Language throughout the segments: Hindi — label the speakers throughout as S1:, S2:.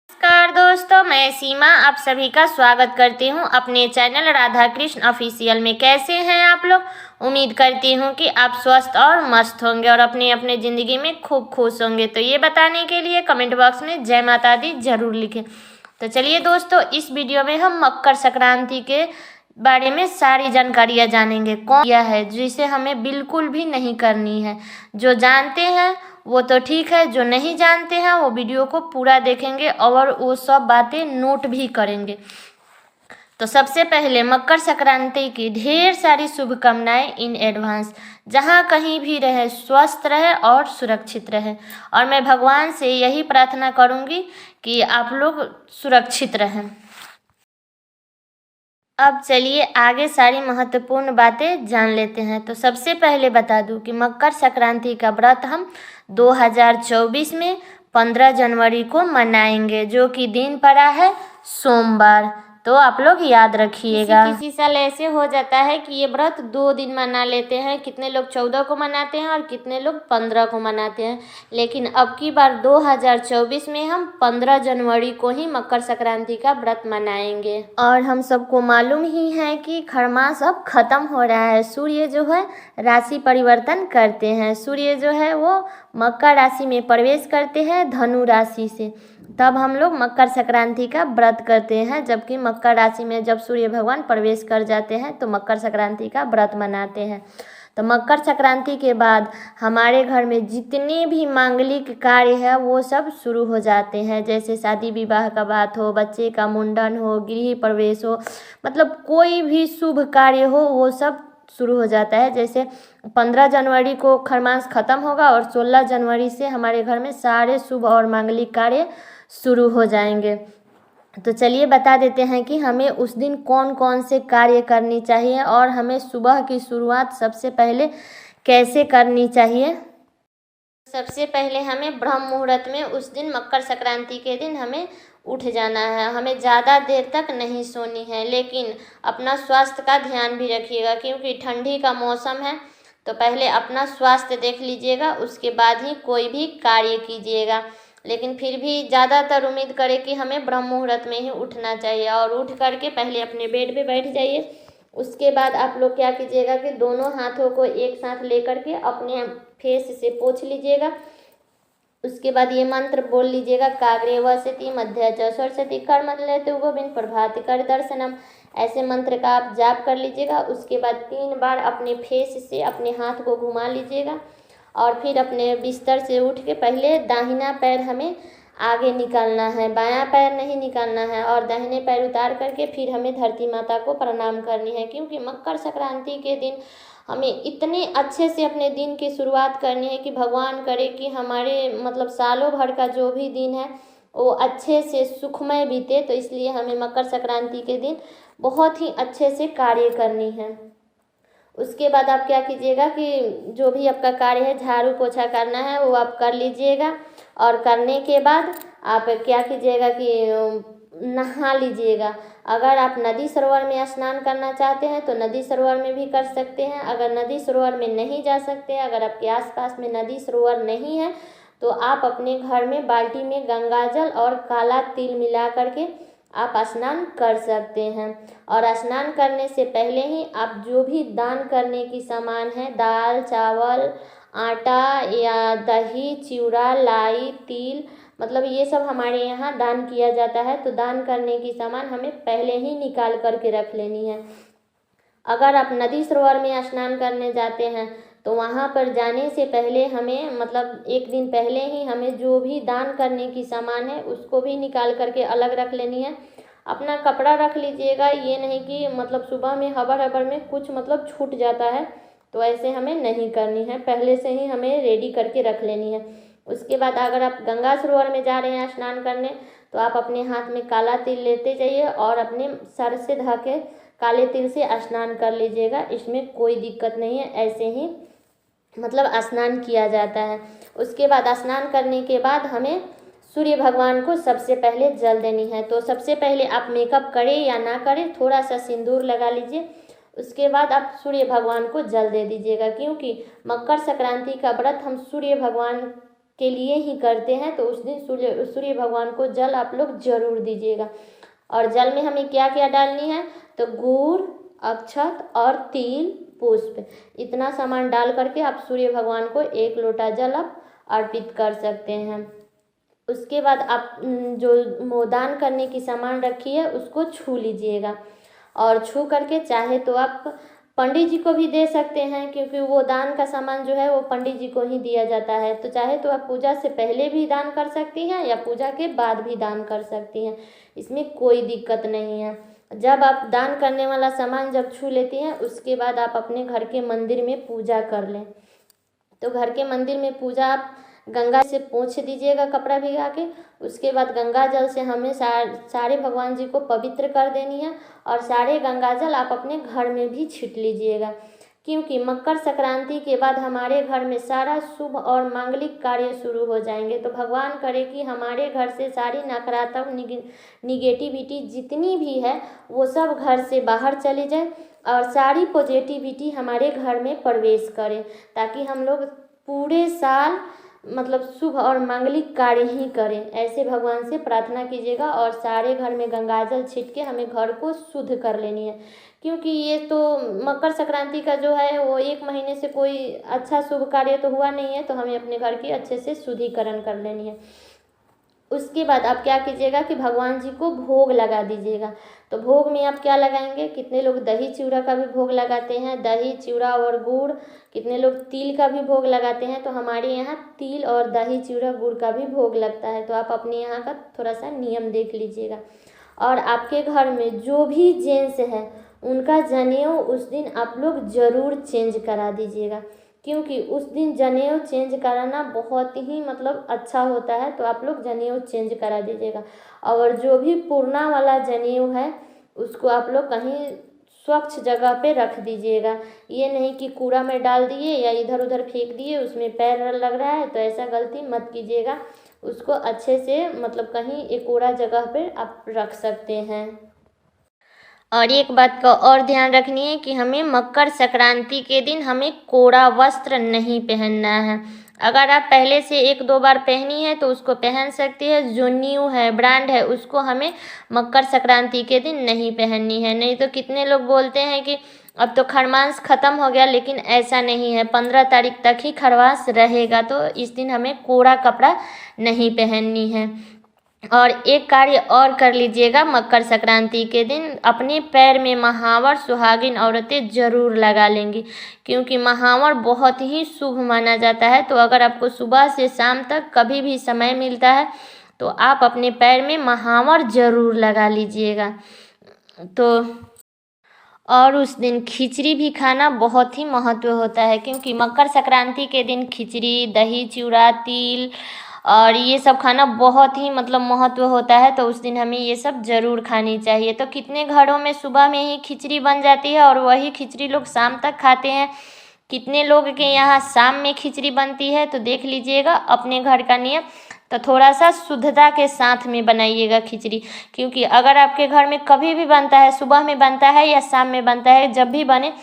S1: नमस्कार दोस्तों, मैं सीमा आप सभी का स्वागत करती हूं अपने चैनल राधा कृष्ण ऑफिशियल में। कैसे हैं आप लोग? उम्मीद करती हूं कि आप स्वस्थ और मस्त होंगे और अपने अपने ज़िंदगी में खूब खुश होंगे। तो ये बताने के लिए कमेंट बॉक्स में जय माता दी ज़रूर लिखें। तो चलिए दोस्तों, इस वीडियो में हम मकर संक्रांति के बारे में सारी जानकारियाँ जानेंगे। कौन किया है जिसे हमें बिल्कुल भी नहीं करनी है। जो जानते हैं वो तो ठीक है, जो नहीं जानते हैं वो वीडियो को पूरा देखेंगे और वो सब बातें नोट भी करेंगे। तो सबसे पहले मकर संक्रांति की ढेर सारी शुभकामनाएं इन एडवांस। जहां कहीं भी रहे स्वस्थ रहे और सुरक्षित रहे, और मैं भगवान से यही प्रार्थना करूंगी कि आप लोग सुरक्षित रहें। अब चलिए आगे सारी महत्वपूर्ण बातें जान लेते हैं। तो सबसे पहले बता दूं कि मकर संक्रांति का व्रत हम 2024 में 15 जनवरी को मनाएंगे, जो कि दिन पड़ा है सोमवार। तो आप लोग याद रखिएगा। किसी साल ऐसे हो जाता है कि ये व्रत 2 दिन मना लेते हैं। कितने लोग 14 को मनाते हैं और कितने लोग 15 को मनाते हैं। लेकिन अब की बार 2024 में हम 15 जनवरी को ही मकर संक्रांति का व्रत मनाएंगे। और हम सबको मालूम ही है कि खरमास अब खत्म हो रहा है। सूर्य जो है राशि परिवर्तन करते हैं। सूर्य जो है वो मकर राशि में प्रवेश करते हैं धनु राशि से। तब हम लोग मकर संक्रांति का व्रत करते हैं, जबकि मकर राशि में जब सूर्य भगवान प्रवेश कर जाते हैं तो मकर संक्रांति का व्रत मनाते हैं। तो मकर संक्रांति के बाद हमारे घर में जितने भी मांगलिक कार्य है वो सब शुरू हो जाते हैं। जैसे शादी विवाह का बात हो, बच्चे का मुंडन हो, गृह प्रवेश हो, मतलब कोई भी शुभ कार्य हो वो सब शुरू हो जाता है। जैसे 15 जनवरी को खरमास खत्म होगा और 16 जनवरी से हमारे घर में सारे शुभ और मांगलिक कार्य शुरू हो जाएंगे। तो चलिए बता देते हैं कि हमें उस दिन कौन कौन से कार्य करनी चाहिए और हमें सुबह की शुरुआत सबसे पहले कैसे करनी चाहिए। सबसे पहले हमें ब्रह्म मुहूर्त में उस दिन मकर संक्रांति के दिन हमें उठ जाना है। हमें ज़्यादा देर तक नहीं सोनी है, लेकिन अपना स्वास्थ्य का ध्यान भी रखिएगा क्योंकि ठंडी का मौसम है। तो पहले अपना स्वास्थ्य देख लीजिएगा, उसके बाद ही कोई भी कार्य कीजिएगा। लेकिन फिर भी ज़्यादातर उम्मीद करें कि हमें ब्रह्म मुहूर्त में ही उठना चाहिए। और उठ करके पहले अपने बेड पे बैठ जाइए। उसके बाद आप लोग क्या कीजिएगा कि दोनों हाथों को एक साथ लेकर के अपने फेस से पोंछ लीजिएगा। उसके बाद ये मंत्र बोल लीजिएगा, काग्रे वसति मध्य च सरस्वती कर्मलेतु गोविंद प्रभाति कर दर्शनम। ऐसे मंत्र का आप जाप कर लीजिएगा। उसके बाद 3 बार अपने फेस से अपने हाथ को घुमा लीजिएगा और फिर अपने बिस्तर से उठ के पहले दाहिना पैर हमें आगे निकालना है, बायां पैर नहीं निकालना है। और दाहिने पैर उतार करके फिर हमें धरती माता को प्रणाम करनी है, क्योंकि मकर संक्रांति के दिन हमें इतने अच्छे से अपने दिन की शुरुआत करनी है कि भगवान करे कि हमारे मतलब सालों भर का जो भी दिन है वो अच्छे से सुखमय बीते। तो इसलिए हमें मकर संक्रांति के दिन बहुत ही अच्छे से कार्य करनी है। उसके बाद आप क्या कीजिएगा कि जो भी आपका कार्य है, झाड़ू पोछा करना है, वो आप कर लीजिएगा। और करने के बाद आप क्या कीजिएगा कि नहा लीजिएगा। अगर आप नदी सरोवर में स्नान करना चाहते हैं तो नदी सरोवर में भी कर सकते हैं। अगर नदी सरोवर में नहीं जा सकते, अगर आपके आसपास में नदी सरोवर नहीं है, तो आप अपने घर में बाल्टी में गंगाजल और काला तिल मिला करके आप स्नान कर सकते हैं। और स्नान करने से पहले ही आप जो भी दान करने की सामान है, दाल चावल आटा या दही चिवड़ा लाई तिल, मतलब ये सब हमारे यहाँ दान किया जाता है। तो दान करने की सामान हमें पहले ही निकाल करके रख लेनी है। अगर आप नदी सरोवर में स्नान करने जाते हैं तो वहाँ पर जाने से पहले हमें मतलब 1 दिन पहले ही हमें जो भी दान करने की सामान है उसको भी निकाल करके अलग रख लेनी है। अपना कपड़ा रख लीजिएगा, ये नहीं कि मतलब सुबह में हबर हबर में कुछ मतलब छूट जाता है, तो ऐसे हमें नहीं करनी है। पहले से ही हमें रेडी करके रख लेनी है। उसके बाद अगर आप गंगा सरोवर में जा रहे हैं स्नान करने तो आप अपने हाथ में काला तिल लेते जाइए और अपने सर से ढक के काले तिल से स्नान कर लीजिएगा। इसमें कोई दिक्कत नहीं है, ऐसे ही मतलब स्नान किया जाता है। उसके बाद स्नान करने के बाद हमें सूर्य भगवान को सबसे पहले जल देनी है। तो सबसे पहले आप मेकअप करें या ना करें, थोड़ा सा सिंदूर लगा लीजिए। उसके बाद आप सूर्य भगवान को जल दे दीजिएगा, क्योंकि मकर संक्रांति का व्रत हम सूर्य भगवान के लिए ही करते हैं, तो उस दिन सूर्य भगवान को जल आप लोग जरूर दीजिएगा। और जल में हमें क्या क्या डालनी है, तो गुड़, अक्षत और तिल, पुष्प, इतना सामान डाल करके आप सूर्य भगवान को 1 लोटा जल आप अर्पित कर सकते हैं। उसके बाद आप जो दान करने की सामान रखी है उसको छू लीजिएगा, और छू करके चाहे तो आप पंडित जी को भी दे सकते हैं, क्योंकि वो दान का सामान जो है वो पंडित जी को ही दिया जाता है। तो चाहे तो आप पूजा से पहले भी दान कर सकती हैं या पूजा के बाद भी दान कर सकती हैं, इसमें कोई दिक्कत नहीं है। जब आप दान करने वाला सामान जब छू लेती हैं, उसके बाद आप अपने घर के मंदिर में पूजा कर लें। तो घर के मंदिर में पूजा आप गंगा से पोंछ दीजिएगा कपड़ा भिगा के। उसके बाद गंगा जल से हमें सारे भगवान जी को पवित्र कर देनी है, और सारे गंगा जल आप अपने घर में भी छीट लीजिएगा, क्योंकि मकर संक्रांति के बाद हमारे घर में सारा शुभ और मांगलिक कार्य शुरू हो जाएंगे। तो भगवान करे कि हमारे घर से सारी नकारात्मक निगेटिविटी जितनी भी है वो सब घर से बाहर चली जाए, और सारी पॉजिटिविटी हमारे घर में प्रवेश करे, ताकि हम लोग पूरे साल मतलब शुभ और मांगलिक कार्य ही करें। ऐसे भगवान से प्रार्थना कीजिएगा, और सारे घर में गंगाजल छीट के हमें घर को शुद्ध कर लेनी है, क्योंकि ये तो मकर संक्रांति का जो है वो 1 महीने से कोई अच्छा शुभ कार्य तो हुआ नहीं है, तो हमें अपने घर की अच्छे से शुद्धिकरण कर लेनी है। उसके बाद आप क्या कीजिएगा कि भगवान जी को भोग लगा दीजिएगा। तो भोग में आप क्या लगाएंगे, कितने लोग दही चिवड़ा का भी भोग लगाते हैं, दही चिवड़ा और गुड़, कितने लोग तिल का भी भोग लगाते हैं। तो हमारे यहाँ तिल और दही चिवड़ा गुड़ का भी भोग लगता है, तो आप अपने यहाँ का थोड़ा सा नियम देख लीजिएगा। और आपके घर में जो भी जेंट्स है उनका जनेऊ उस दिन आप लोग ज़रूर चेंज करा दीजिएगा, क्योंकि उस दिन जनेऊ चेंज कराना बहुत ही मतलब अच्छा होता है। तो आप लोग जनेऊ चेंज करा दीजिएगा, और जो भी पुराना वाला जनेऊ है उसको आप लोग कहीं स्वच्छ जगह पे रख दीजिएगा। ये नहीं कि कूड़ा में डाल दिए या इधर उधर फेंक दिए, उसमें पैर लग रहा है, तो ऐसा गलती मत कीजिएगा। उसको अच्छे से मतलब कहीं एक कूड़ा जगह पे आप रख सकते हैं। और एक बात का और ध्यान रखनी है कि हमें मकर संक्रांति के दिन हमें कोरा वस्त्र नहीं पहनना है। अगर आप पहले से 1-2 बार पहनी है तो उसको पहन सकती है, जो न्यू है ब्रांड है उसको हमें मकर संक्रांति के दिन नहीं पहननी है। नहीं तो कितने लोग बोलते हैं कि अब तो खरमास ख़त्म हो गया, लेकिन ऐसा नहीं है, 15 तारीख तक ही खरवास रहेगा। तो इस दिन हमें कोरा कपड़ा नहीं पहननी है। और एक कार्य और कर लीजिएगा, मकर संक्रांति के दिन अपने पैर में महावर सुहागिन औरतें ज़रूर लगा लेंगी, क्योंकि महावर बहुत ही शुभ माना जाता है। तो अगर आपको सुबह से शाम तक कभी भी समय मिलता है तो आप अपने पैर में महावर ज़रूर लगा लीजिएगा। तो और उस दिन खिचड़ी भी खाना बहुत ही महत्व होता है, क्योंकि मकर संक्रांति के दिन खिचड़ी, दही चिवड़ा, तिल और ये सब खाना बहुत ही मतलब महत्व होता है। तो उस दिन हमें ये सब ज़रूर खानी चाहिए। तो कितने घरों में सुबह में ही खिचड़ी बन जाती है और वही खिचड़ी लोग शाम तक खाते हैं, कितने लोग के यहाँ शाम में खिचड़ी बनती है। तो देख लीजिएगा अपने घर का नियम, तो थोड़ा सा शुद्धता के साथ में बनाइएगा खिचड़ी, क्योंकि अगर आपके घर में कभी भी बनता है, सुबह में बनता है या शाम में बनता है, जब भी बने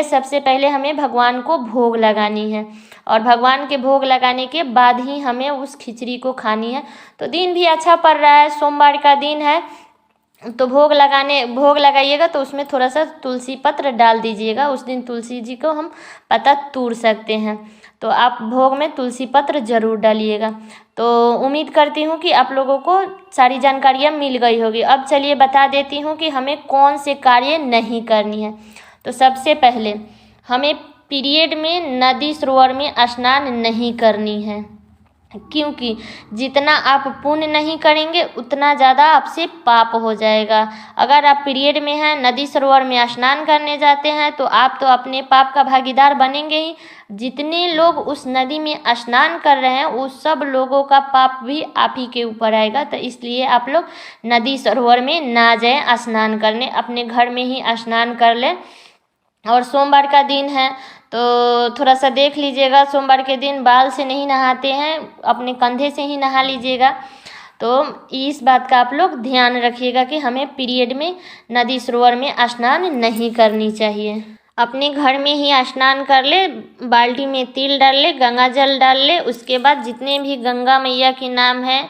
S1: सबसे पहले हमें भगवान को भोग लगानी है, और भगवान के भोग लगाने के बाद ही हमें उस खिचड़ी को खानी है। तो दिन भी अच्छा पड़ रहा है, सोमवार का दिन है, तो भोग लगाइएगा तो उसमें थोड़ा सा तुलसी पत्र डाल दीजिएगा। उस दिन तुलसी जी को हम पत्ता तोड़ सकते हैं, तो आप भोग में तुलसी पत्र ज़रूर डालिएगा। तो उम्मीद करती हूँ कि आप लोगों को सारी जानकारियाँ मिल गई होगी। अब चलिए बता देती हूँ कि हमें कौन से कार्य नहीं करनी है। तो सबसे पहले हमें पीरियड में नदी सरोवर में स्नान नहीं करनी है, क्योंकि जितना आप पुण्य नहीं करेंगे उतना ज़्यादा आपसे पाप हो जाएगा। अगर आप पीरियड में हैं, नदी सरोवर में स्नान करने जाते हैं, तो आप तो अपने पाप का भागीदार बनेंगे ही। जितने लोग उस नदी में स्नान कर रहे हैं उस सब लोगों का पाप भी आप ही के ऊपर आएगा। तो इसलिए आप लोग नदी सरोवर में ना जाएं स्नान करने, अपने घर में ही स्नान कर लें। और सोमवार का दिन है तो थोड़ा सा देख लीजिएगा, सोमवार के दिन बाल से नहीं नहाते हैं, अपने कंधे से ही नहा लीजिएगा। तो इस बात का आप लोग ध्यान रखिएगा कि हमें पीरियड में नदी सरोवर में स्नान नहीं करनी चाहिए। अपने घर में ही स्नान कर ले, बाल्टी में तिल डाल ले, गंगा जल डाल ले। उसके बाद जितने भी गंगा मैया के नाम है,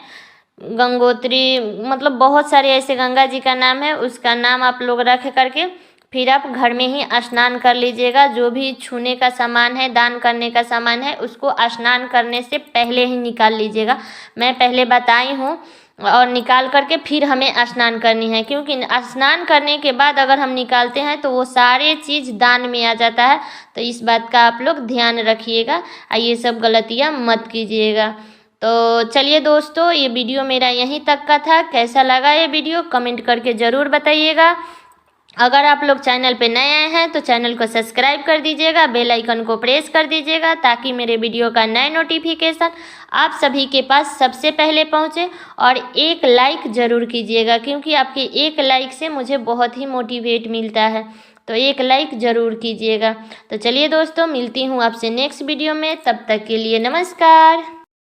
S1: गंगोत्री, मतलब बहुत सारे ऐसे गंगा जी का नाम है, उसका नाम आप लोग रख करके फिर आप घर में ही स्नान कर लीजिएगा। जो भी छूने का सामान है, दान करने का सामान है, उसको स्नान करने से पहले ही निकाल लीजिएगा। मैं पहले बताई हूँ, और निकाल करके फिर हमें स्नान करनी है, क्योंकि स्नान करने के बाद अगर हम निकालते हैं तो वो सारे चीज़ दान में आ जाता है। तो इस बात का आप लोग ध्यान रखिएगा और ये सब गलतियाँ मत कीजिएगा। तो चलिए दोस्तों, ये वीडियो मेरा यहीं तक का था। कैसा लगा ये वीडियो कमेंट करके ज़रूर बताइएगा। अगर आप लोग चैनल पे नए आए हैं तो चैनल को सब्सक्राइब कर दीजिएगा, बेल आइकन को प्रेस कर दीजिएगा, ताकि मेरे वीडियो का नए नोटिफिकेशन आप सभी के पास सबसे पहले पहुंचे। और एक लाइक ज़रूर कीजिएगा, क्योंकि आपके एक लाइक से मुझे बहुत ही मोटिवेट मिलता है। तो एक लाइक ज़रूर कीजिएगा। तो चलिए दोस्तों, मिलती हूँ आपसे नेक्स्ट वीडियो में। तब तक के लिए नमस्कार।